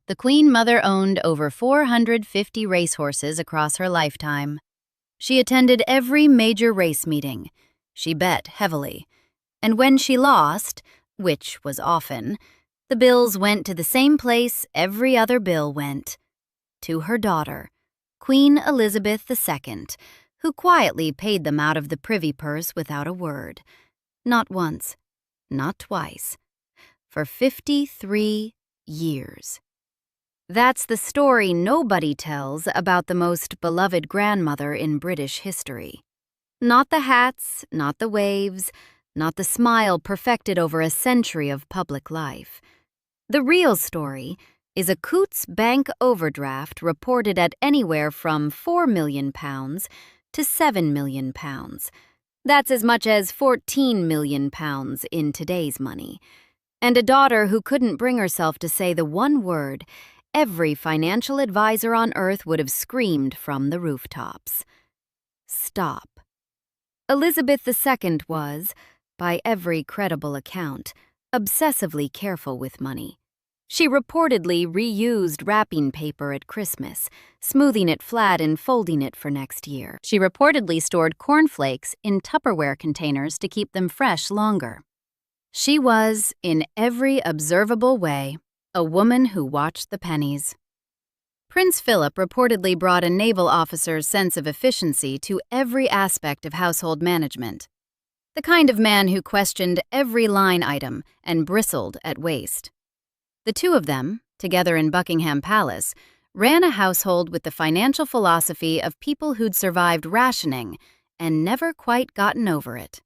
The Queen Mother owned over 450 racehorses across her lifetime. She attended every major race meeting. She bet heavily. And when she lost, which was often, the bills went to the same place every other bill went. To her daughter, Queen Elizabeth II, who quietly paid them out of the Privy Purse without a word. Not once, not twice. For 53 years. That's the story nobody tells about the most beloved grandmother in British history. Not the hats, not the waves, not the smile perfected over a century of public life. The real story is a Coutts bank overdraft reported at anywhere from £4 million to £7 million. That's as much as £14 million in today's money. And a daughter who couldn't bring herself to say the one word every financial advisor on earth would have screamed from the rooftops. Stop. Elizabeth II was, by every credible account, obsessively careful with money. She reportedly reused wrapping paper at Christmas, smoothing it flat and folding it for next year. She reportedly stored cornflakes in Tupperware containers to keep them fresh longer. She was, in every observable way, a woman who watched the pennies. Prince Philip reportedly brought a naval officer's sense of efficiency to every aspect of household management. The kind of man who questioned every line item and bristled at waste. The two of them, together in Buckingham Palace, ran a household with the financial philosophy of people who'd survived rationing and never quite gotten over it.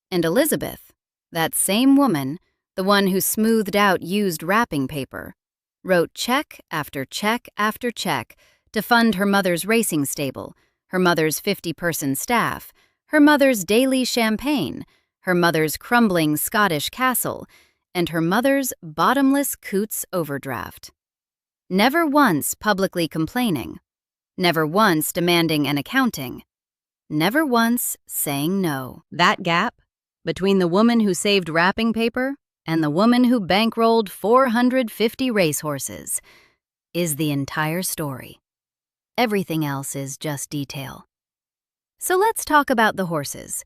And Elizabeth, that same woman, the one who smoothed out used wrapping paper, wrote check after check after check to fund her mother's racing stable, her mother's 50-person staff, her mother's daily champagne, her mother's crumbling Scottish castle, and her mother's bottomless Coutts overdraft. Never once publicly complaining, never once demanding an accounting, never once saying no. That gap between the woman who saved wrapping paper and the woman who bankrolled 450 racehorses is the entire story. Everything else is just detail. So let's talk about the horses.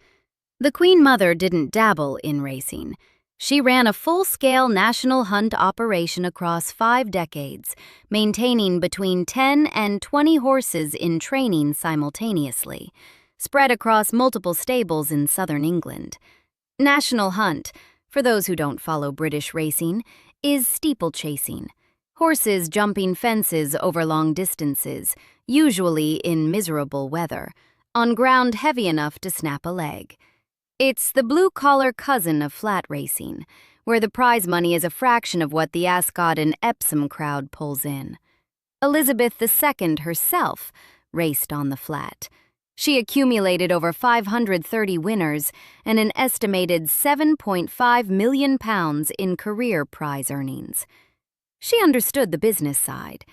The Queen Mother didn't dabble in racing. She ran a full-scale national hunt operation across 5 decades, maintaining between 10 and 20 horses in training simultaneously, spread across multiple stables in southern England. National hunt, for those who don't follow British racing, is steeplechasing. Horses jumping fences over long distances, usually in miserable weather, on ground heavy enough to snap a leg. It's the blue-collar cousin of flat racing, where the prize money is a fraction of what the Ascot and Epsom crowd pulls in. Elizabeth II herself raced on the flat. She accumulated over 530 winners and an estimated £7.5 million in career prize earnings. She understood the business side.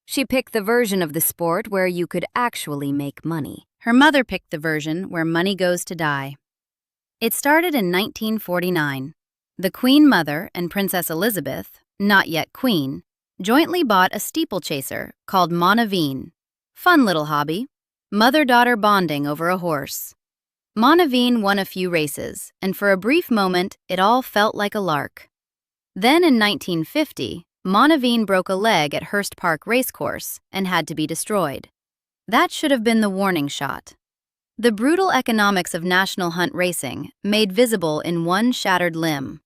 She picked the version of the sport where you could actually make money. Her mother picked the version where money goes to die. It started in 1949. The Queen Mother and Princess Elizabeth, not yet queen, jointly bought a steeplechaser called Monaveen. Fun little hobby. Mother-daughter bonding over a horse. Monaveen won a few races, and for a brief moment, it all felt like a lark. Then in 1950, Monaveen broke a leg at Hurst Park Racecourse and had to be destroyed. That should have been the warning shot. The brutal economics of national hunt racing made visible in one shattered limb.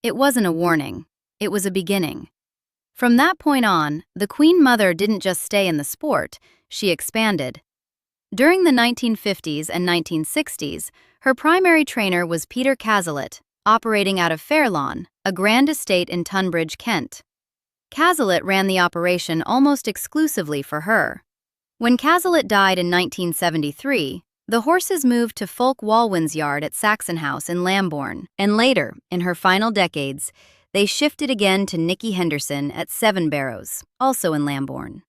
It wasn't a warning, it was a beginning. From that point on, the Queen Mother didn't just stay in the sport, she expanded. During the 1950s and 1960s, her primary trainer was Peter Cazalet, operating out of Fairlawn, a grand estate in Tunbridge, Kent. Cazalet ran the operation almost exclusively for her. When Cazalet died in 1973, the horses moved to Fulk Walwyn's yard at Saxon House in Lambourne, and later, in her final decades, they shifted again to Nicky Henderson at Seven Barrows, also in Lambourne.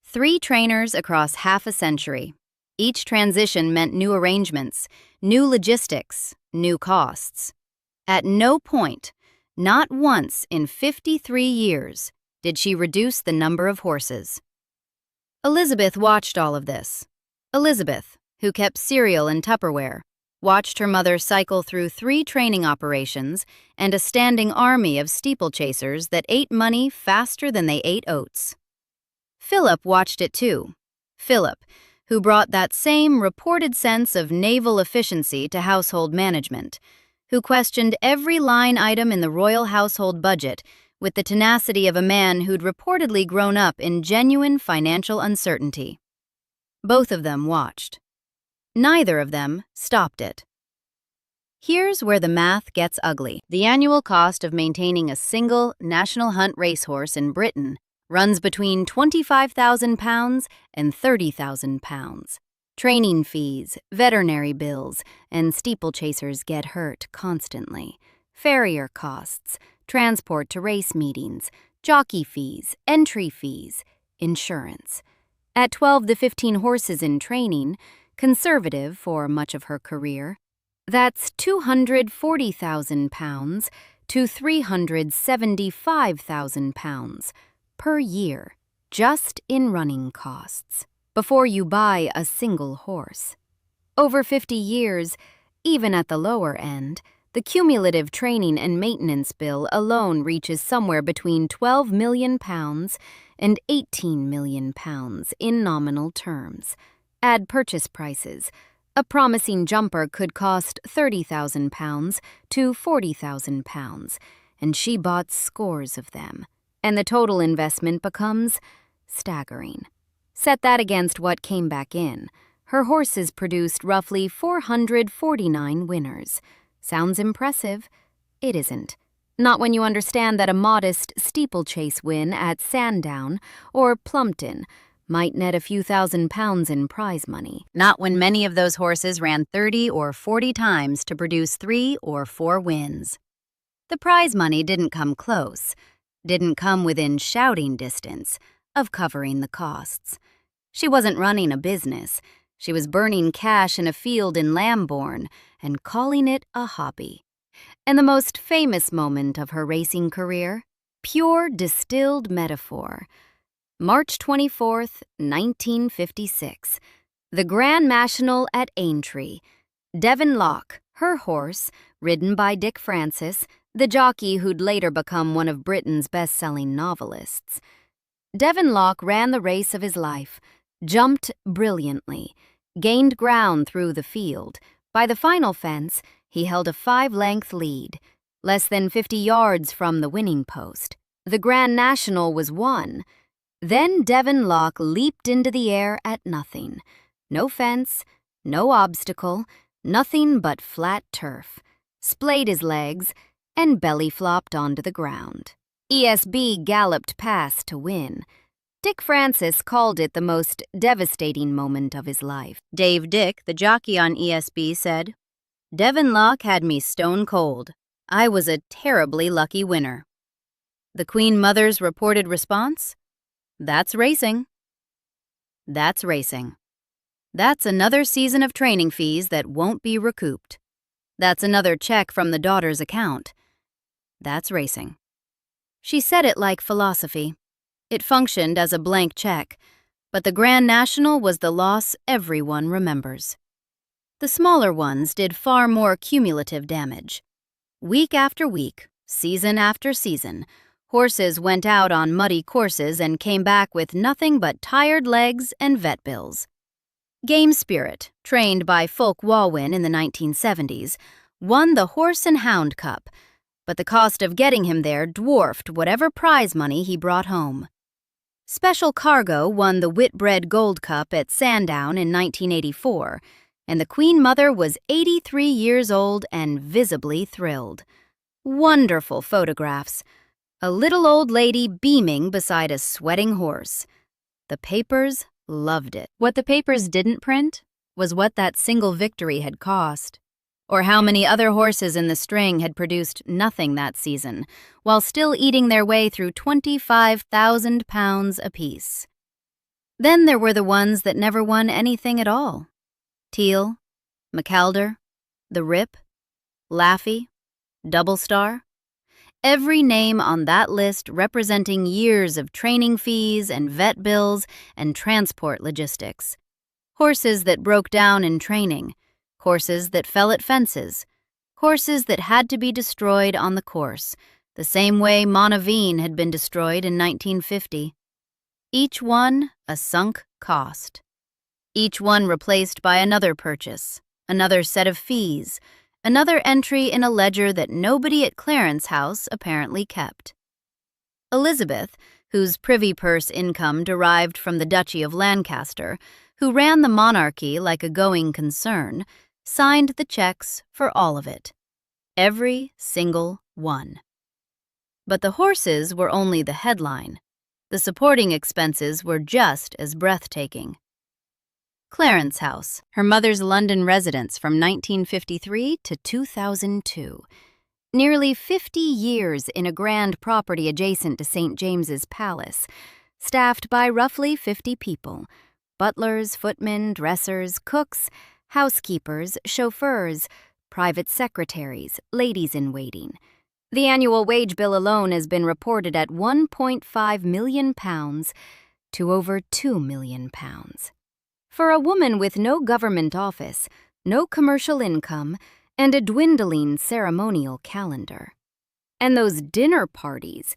3 trainers across half a century. Each transition meant new arrangements, new logistics, new costs. At no point, not once in 53 years, Did she reduce the number of horses? Elizabeth watched all of this. Elizabeth, who kept cereal and Tupperware, watched her mother cycle through 3 training operations and a standing army of steeplechasers that ate money faster than they ate oats. Philip watched it too. Philip, who brought that same reported sense of naval efficiency to household management, who questioned every line item in the royal household budget with the tenacity of a man who'd reportedly grown up in genuine financial uncertainty. Both of them watched. Neither of them stopped it. Here's where the math gets ugly. The annual cost of maintaining a single national hunt racehorse in Britain runs between £25,000 and £30,000. Training fees, veterinary bills, and steeplechasers get hurt constantly. Farrier costs, transport to race meetings, jockey fees, entry fees, insurance. At 12 to 15 horses in training, conservative for much of her career, that's £240,000 to £375,000 per year, just in running costs, before you buy a single horse. Over 50 years, even at the lower end, the cumulative training and maintenance bill alone reaches somewhere between £12 million and £18 million in nominal terms. Add purchase prices. A promising jumper could cost £30,000 to £40,000, and she bought scores of them, and the total investment becomes staggering. Set that against what came back in. Her horses produced roughly 449 winners. Sounds impressive? It isn't. Not when you understand that a modest steeplechase win at Sandown or Plumpton might net a few £1,000s in prize money. Not when many of those horses ran 30 or 40 times to produce 3 or 4 wins. The prize money didn't come close, didn't come within shouting distance of covering the costs. She wasn't running a business. She was burning cash in a field in Lambourne and calling it a hobby. And the most famous moment of her racing career? Pure distilled metaphor. March 24th, 1956. The Grand National at Aintree. Devon Loch, her horse, ridden by Dick Francis, the jockey who'd later become one of Britain's best-selling novelists. Devon Loch ran the race of his life, jumped brilliantly, gained ground through the field. By the final fence, he held a 5-length lead, less than 50 yards from the winning post. The Grand National was won. Then Devon Loch leaped into the air at nothing. No fence, no obstacle, nothing but flat turf. Splayed his legs and belly-flopped onto the ground. ESB galloped past to win. Dick Francis called it the most devastating moment of his life. Dave Dick, the jockey on ESB, said, "Devon Loch had me stone cold. I was a terribly lucky winner." The Queen Mother's reported response? "That's racing. That's racing. That's another season of training fees that won't be recouped. That's another check from the daughter's account. That's racing." She said it like philosophy. It functioned as a blank check, but the Grand National was the loss everyone remembers. The smaller ones did far more cumulative damage. Week after week, season after season, horses went out on muddy courses and came back with nothing but tired legs and vet bills. Game Spirit, trained by Fulk Walwyn in the 1970s, won the Horse and Hound Cup, but the cost of getting him there dwarfed whatever prize money he brought home. Special Cargo won the Whitbread Gold Cup at Sandown in 1984, and the Queen Mother was 83 years old and visibly thrilled. Wonderful photographs. A little old lady beaming beside a sweating horse. The papers loved it. What the papers didn't print was what that single victory had cost, or how many other horses in the string had produced nothing that season, while still eating their way through £25,000 apiece. Then there were the ones that never won anything at all. Teal, McAlder, the Rip, Laffey, Double Star. Every name on that list representing years of training fees and vet bills and transport logistics. Horses that broke down in training, horses that fell at fences, horses that had to be destroyed on the course, the same way Monaveen had been destroyed in 1950. Each one a sunk cost. Each one replaced by another purchase, another set of fees, another entry in a ledger that nobody at Clarence House apparently kept. Elizabeth, whose Privy Purse income derived from the Duchy of Lancaster, who ran the monarchy like a going concern, signed the checks for all of it. Every single one. But the horses were only the headline. The supporting expenses were just as breathtaking. Clarence House, her mother's London residence from 1953 to 2002. Nearly 50 years in a grand property adjacent to St. James's Palace, staffed by roughly 50 people: butlers, footmen, dressers, cooks, housekeepers, chauffeurs, private secretaries, ladies-in-waiting. The annual wage bill alone has been reported at £1.5 million to over £2 million. For a woman with no government office, no commercial income, and a dwindling ceremonial calendar. And those dinner parties.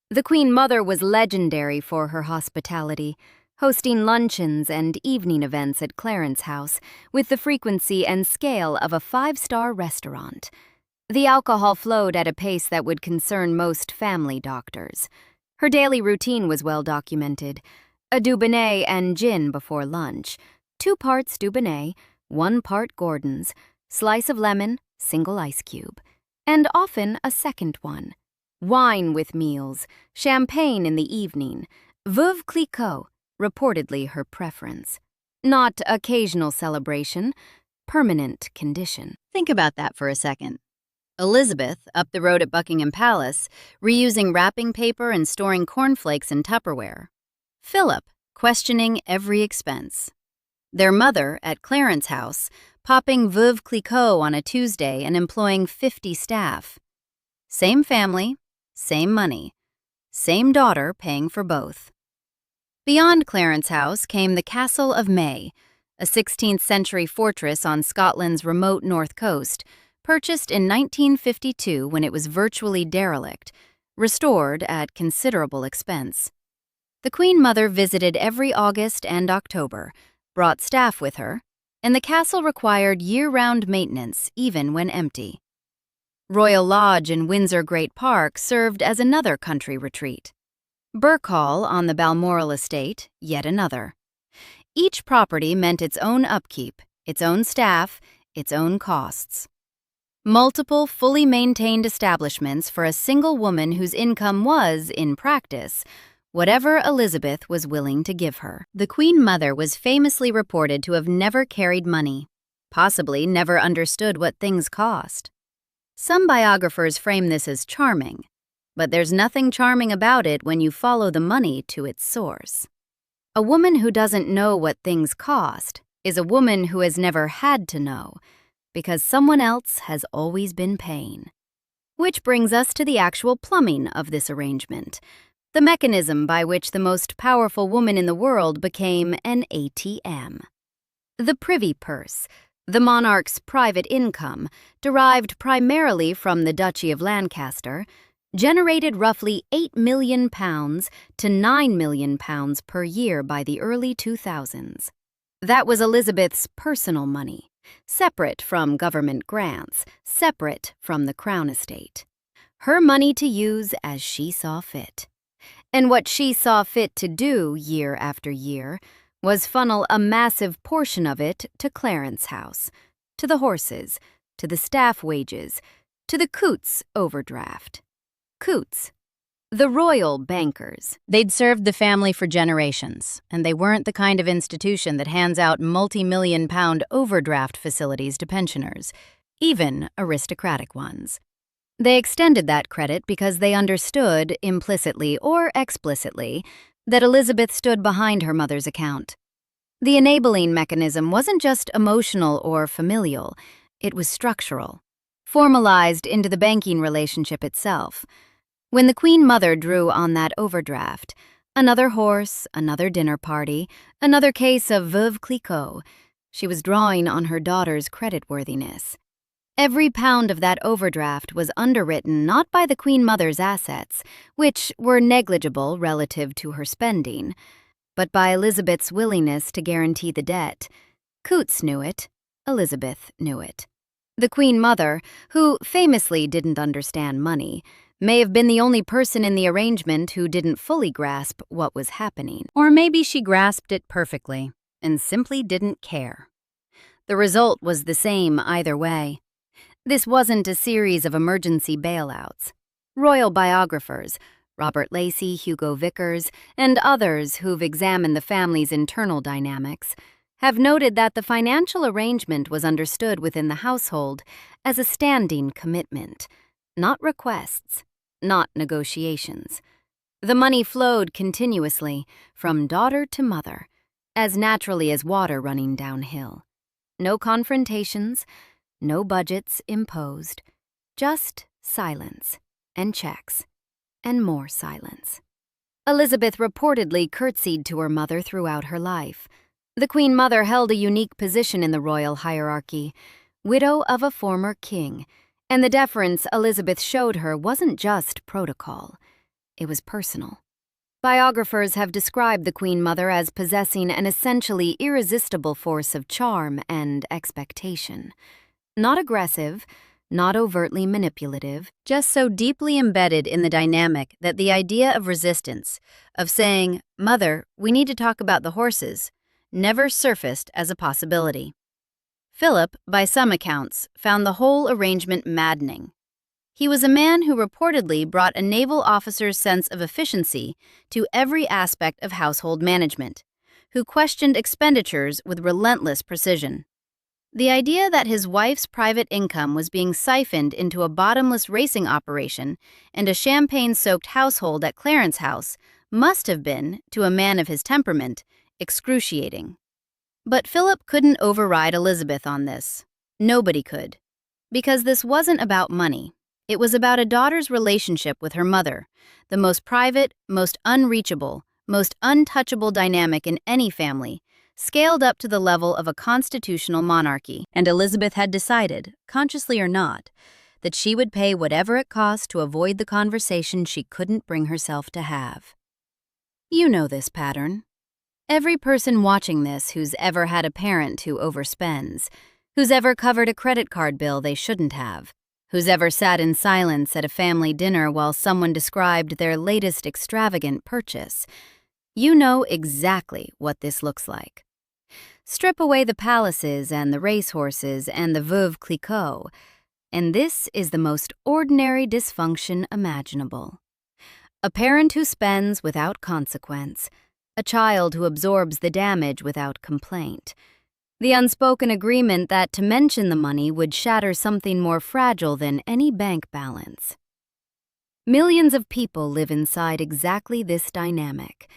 The Queen Mother was legendary for her hospitality, hosting luncheons and evening events at Clarence House with the frequency and scale of a five-star restaurant. The alcohol flowed at a pace that would concern most family doctors. Her daily routine was well documented. A Dubonnet and gin before lunch, 2 parts Dubonnet, 1 part Gordon's, slice of lemon, single ice cube, and often a second one. Wine with meals, champagne in the evening, veuve Clicquot, reportedly her preference. Not occasional celebration, permanent condition. Think about that for a second. Elizabeth, up the road at Buckingham Palace, reusing wrapping paper and storing cornflakes in Tupperware. Philip, questioning every expense. Their mother, at Clarence House, popping veuve Clicquot on a Tuesday and employing 50 staff. Same family, same money, same daughter paying for both. Beyond Clarence House came the Castle of May, a 16th-century fortress on Scotland's remote north coast, purchased in 1952 when it was virtually derelict, restored at considerable expense. The Queen Mother visited every August and October, brought staff with her, and the castle required year-round maintenance even when empty. Royal Lodge in Windsor Great Park served as another country retreat. Birk Hall on the Balmoral estate, yet another. Each property meant its own upkeep, its own staff, its own costs. Multiple, fully maintained establishments for a single woman whose income was, in practice, whatever Elizabeth was willing to give her. The Queen Mother was famously reported to have never carried money, possibly never understood what things cost. Some biographers frame this as charming, but there's nothing charming about it when you follow the money to its source. A woman who doesn't know what things cost is a woman who has never had to know, because someone else has always been paying. Which brings us to the actual plumbing of this arrangement, the mechanism by which the most powerful woman in the world became an ATM. The Privy Purse, the monarch's private income, derived primarily from the Duchy of Lancaster, generated roughly £8 million to £9 million per year by the early 2000s. That was Elizabeth's personal money, separate from government grants, separate from the Crown estate. Her money to use as she saw fit. And what she saw fit to do year after year was funnel a massive portion of it to Clarence House, to the horses, to the staff wages, to the Coutts overdraft. Coutts, the royal bankers. They'd served the family for generations, and they weren't the kind of institution that hands out multi-million-pound overdraft facilities to pensioners, even aristocratic ones. They extended that credit because they understood, implicitly or explicitly, that Elizabeth stood behind her mother's account. The enabling mechanism wasn't just emotional or familial, it was structural, formalized into the banking relationship itself. When the Queen Mother drew on that overdraft, another horse, another dinner party, another case of Veuve Clicquot, she was drawing on her daughter's creditworthiness. Every pound of that overdraft was underwritten not by the Queen Mother's assets, which were negligible relative to her spending, but by Elizabeth's willingness to guarantee the debt. Coutts knew it. Elizabeth knew it. The Queen Mother, who famously didn't understand money, may have been the only person in the arrangement who didn't fully grasp what was happening. Or maybe she grasped it perfectly and simply didn't care. The result was the same either way. This wasn't a series of emergency bailouts. Royal biographers, Robert Lacey, Hugo Vickers, and others who've examined the family's internal dynamics, have noted that the financial arrangement was understood within the household as a standing commitment, not requests, not negotiations. The money flowed continuously from daughter to mother, as naturally as water running downhill. No confrontations, no budgets imposed, just silence and checks and more silence. Elizabeth reportedly curtsied to her mother throughout her life. The Queen Mother held a unique position in the royal hierarchy, widow of a former king, and the deference Elizabeth showed her wasn't just protocol, it was personal. Biographers have described the Queen Mother as possessing an essentially irresistible force of charm and expectation. Not aggressive, not overtly manipulative, just so deeply embedded in the dynamic that the idea of resistance, of saying, "Mother, we need to talk about the horses," never surfaced as a possibility. Philip, by some accounts, found the whole arrangement maddening. He was a man who reportedly brought a naval officer's sense of efficiency to every aspect of household management, who questioned expenditures with relentless precision. The idea that his wife's private income was being siphoned into a bottomless racing operation and a champagne-soaked household at Clarence House must have been, to a man of his temperament, excruciating. But Philip couldn't override Elizabeth on this. Nobody could. Because this wasn't about money. It was about a daughter's relationship with her mother, the most private, most unreachable, most untouchable dynamic in any family, scaled up to the level of a constitutional monarchy. And Elizabeth had decided, consciously or not, that she would pay whatever it cost to avoid the conversation she couldn't bring herself to have. You know this pattern. Every person watching this who's ever had a parent who overspends, who's ever covered a credit card bill they shouldn't have, who's ever sat in silence at a family dinner while someone described their latest extravagant purchase, you know exactly what this looks like. Strip away the palaces and the racehorses and the Veuve Clicquot, and this is the most ordinary dysfunction imaginable. A parent who spends without consequence, a child who absorbs the damage without complaint, the unspoken agreement that to mention the money would shatter something more fragile than any bank balance. Millions of people live inside exactly this dynamic.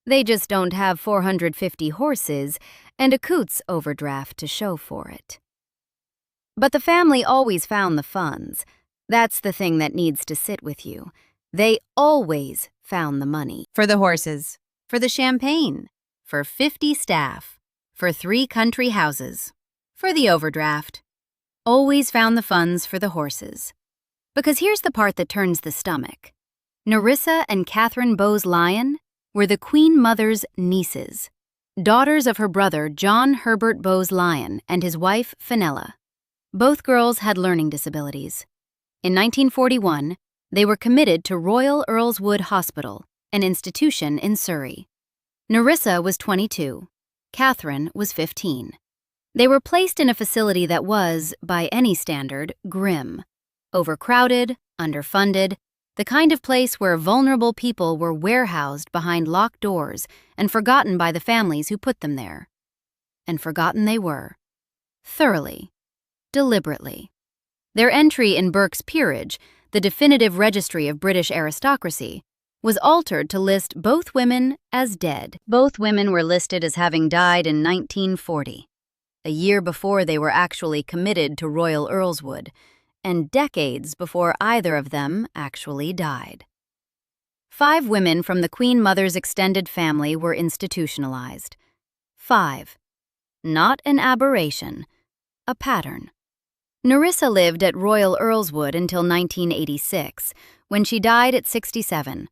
They just don't have 450 horses and a Coutts overdraft to show for it. But the family always found the funds. That's the thing that needs to sit with you. They always found the money. For the horses, for the champagne, for 50 staff, for 3 country houses, for the overdraft. Always found the funds for the horses. Because here's the part that turns the stomach. Nerissa and Catherine Bowes-Lyon were the Queen Mother's nieces, daughters of her brother John Herbert Bowes-Lyon and his wife Fenella. Both girls had learning disabilities. In 1941, they were committed to Royal Earlswood Hospital, an institution in Surrey. Nerissa was 22. Catherine was 15. They were placed in a facility that was, by any standard, grim. Overcrowded, underfunded, the kind of place where vulnerable people were warehoused behind locked doors and forgotten by the families who put them there. And forgotten they were. Thoroughly. Deliberately. Their entry in Burke's Peerage, the definitive registry of British aristocracy, was altered to list both women as dead. Both women were listed as having died in 1940, a year before they were actually committed to Royal Earlswood, and decades before either of them actually died. 5 women from the Queen Mother's extended family were institutionalized. 5. Not an aberration, a pattern. Nerissa lived at Royal Earlswood until 1986, when she died at 67.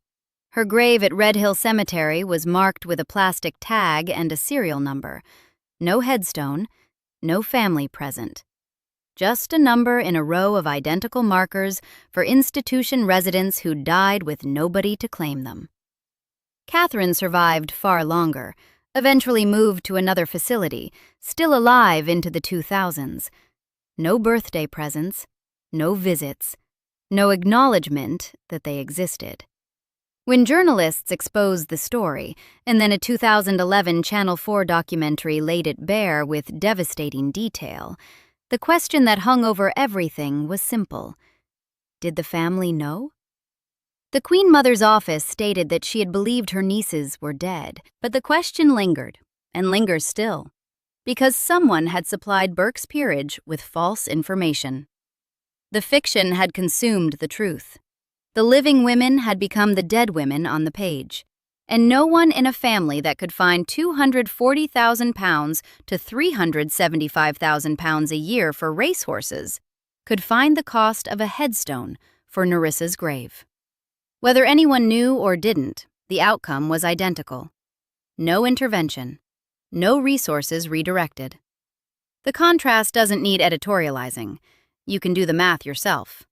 Her grave at Red Hill Cemetery was marked with a plastic tag and a serial number. No headstone, no family present. Just a number in a row of identical markers for institution residents who died with nobody to claim them. Catherine survived far longer, eventually moved to another facility, still alive into the 2000s. No birthday presents, no visits, no acknowledgement that they existed. When journalists exposed the story, and then a 2011 Channel 4 documentary laid it bare with devastating detail, the question that hung over everything was simple. Did the family know? The Queen Mother's office stated that she had believed her nieces were dead, but the question lingered, and lingers still, because someone had supplied Burke's peerage with false information. The fiction had consumed the truth. The living women had become the dead women on the page, and no one in a family that could find £240,000 to £375,000 a year for racehorses could find the cost of a headstone for Nerissa's grave. Whether anyone knew or didn't, the outcome was identical. No intervention, no resources redirected. The contrast doesn't need editorializing. You can do the math yourself.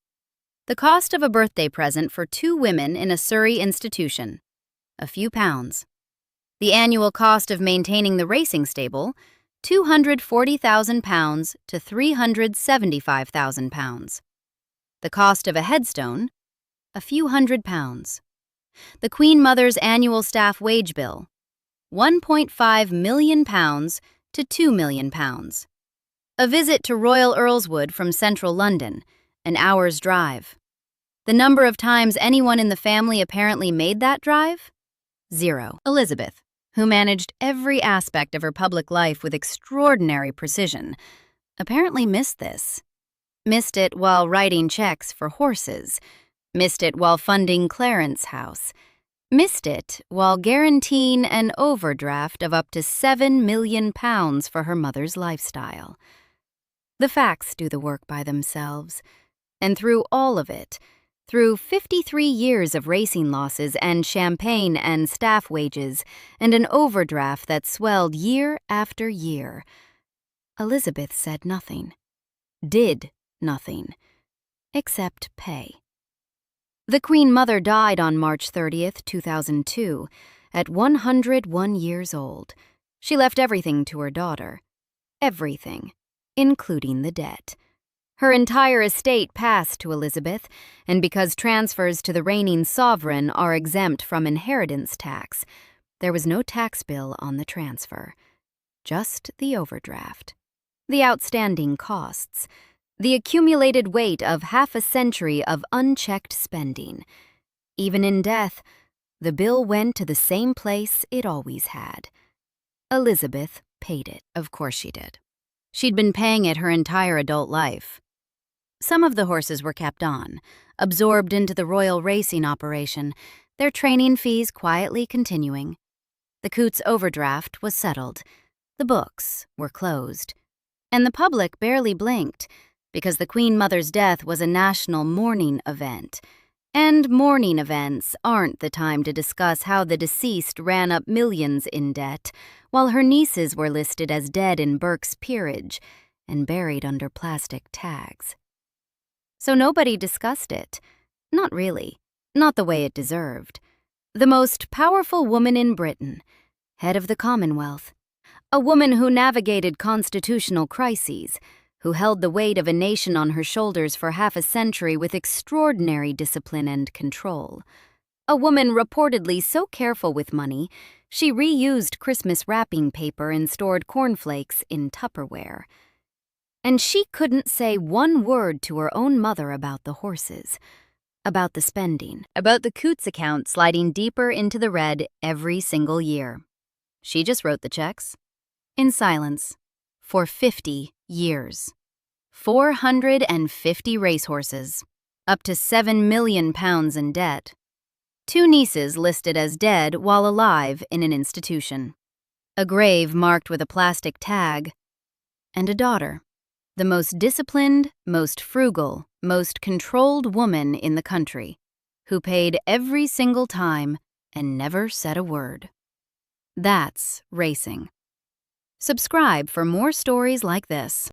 The cost of a birthday present for 2 women in a Surrey institution, a few pounds. The annual cost of maintaining the racing stable, £240,000 to £375,000. The cost of a headstone, a few £100s. The Queen Mother's annual staff wage bill, £1.5 million to £2 million. A visit to Royal Earlswood from central London, an hour's drive. The number of times anyone in the family apparently made that drive? 0. Elizabeth, who managed every aspect of her public life with extraordinary precision, apparently missed this. Missed it while writing checks for horses. Missed it while funding Clarence House. Missed it while guaranteeing an overdraft of up to £7 million for her mother's lifestyle. The facts do the work by themselves. And through all of it, through 53 years of racing losses and champagne and staff wages and an overdraft that swelled year after year, Elizabeth said nothing, did nothing, except pay. The Queen Mother died on March 30th, 2002, at 101 years old. She left everything to her daughter. Everything, including the debt. Her entire estate passed to Elizabeth, and because transfers to the reigning sovereign are exempt from inheritance tax, there was no tax bill on the transfer. Just the overdraft. The outstanding costs. The accumulated weight of half a century of unchecked spending. Even in death, the bill went to the same place it always had. Elizabeth paid it. Of course she did. She'd been paying it her entire adult life. Some of the horses were kept on, absorbed into the royal racing operation, their training fees quietly continuing. The Coutts overdraft was settled. The books were closed. And the public barely blinked, because the Queen Mother's death was a national mourning event. And mourning events aren't the time to discuss how the deceased ran up millions in debt, while her nieces were listed as dead in Burke's peerage and buried under plastic tags. So nobody discussed it. Not really. Not the way it deserved. The most powerful woman in Britain, head of the Commonwealth, a woman who navigated constitutional crises, who held the weight of a nation on her shoulders for half a century with extraordinary discipline and control. A woman reportedly so careful with money, she reused Christmas wrapping paper and stored cornflakes in Tupperware. And she couldn't say one word to her own mother about the horses, about the spending, about the Coutts account sliding deeper into the red every single year. She just wrote the checks. In silence. For 50 years. 450 racehorses. Up to £7 million in debt. 2 nieces listed as dead while alive in an institution, a grave marked with a plastic tag, and a daughter, the most disciplined, most frugal, most controlled woman in the country, who paid every single time and never said a word. That's racing. Subscribe for more stories like this.